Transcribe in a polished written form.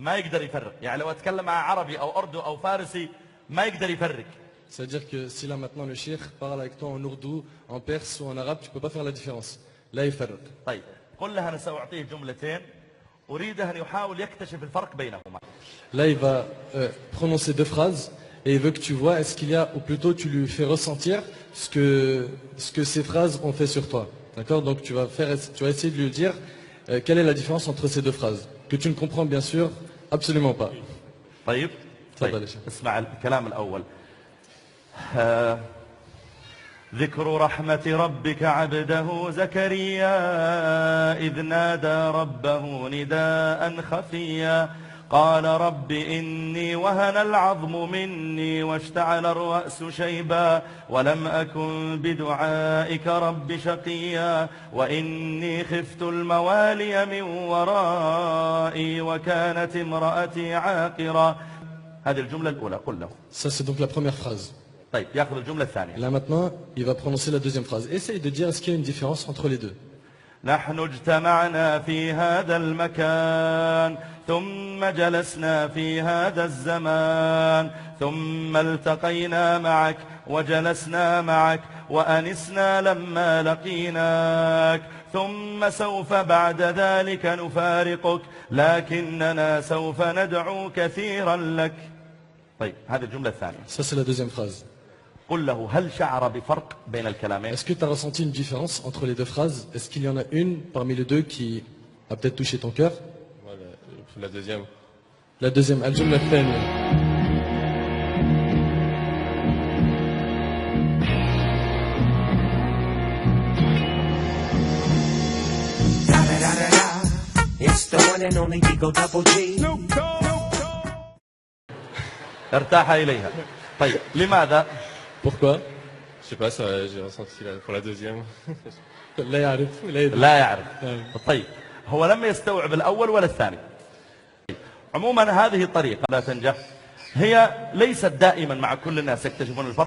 ما يقدر يفرق. يعني لو اتكلم مع عربي او اردو او فارسي ما يقدر يفرق. C'est-à-dire que si là maintenant le cheikh parle avec toi en ourdou, en perse ou en arabe, tu peux pas faire la différence. Là il فرق. طيب قل له انا ساعطيه جملتين اريده ان يحاول يكتشف الفرق بينهما. Là il va prononcer deux phrases et il veut que tu vois est-ce qu'il y a, ou plutôt tu lui fais ressentir ce que ces phrases ont fait sur toi. D'accord? Donc tu vas essayer de lui dire quelle est la différence entre ces deux phrases que tu ne comprends bien sûr absolument pas. طيب اسمع الكلام الأول. ذكر رحمة ربك عبده زكريا إذ نادى ربه نداء خفيا قال رب إني وهن العظم مني واشتعل الرأس شيبا ولم أكن بدعائك رب شقيا وإني خفت الموالي من ورائي وكانت امرأتي عاقرا. هذه الجملة الأولى قل له. Ça c'est donc la première phrase. طيب يأخذ الجملة الثانية. Là maintenant il va prononcer la deuxième phrase. Essaye de dire est-ce qu'il y a une différence entre les deux. نحن اجتمعنا في هذا المكان ثم جلسنا في هذا الزمان ثم التقينا معك وجلسنا معك وأنسنا لما لقيناك ثم سوف بعد ذلك نفارقك لكننا سوف ندعو كثيرا لك. طيب هذه الجملة الثانية. Ça c'est la deuxième phrase. قل له هل شعر بفرق بين الكلامين؟ Est-ce que tu as ressenti une différence entre les deux phrases? Est-ce qu'il y en a une parmi les deux qui a peut-être touché ton cœur? Voilà, la deuxième. La deuxième, الجملة الثانية. It's the one and only Digo Double G. ارتاح إليها. طيب لماذا؟ Pourquoi? Je sais pas, j'ai ressenti pour la deuxième. لا يعرف ولا يدري. لا يعرف. طيب هو لم يستوعب الأول ولا الثاني. عموما هذه الطريقة لا تنجح، هي ليست دائما مع كل الناس يكتشفون الفرق.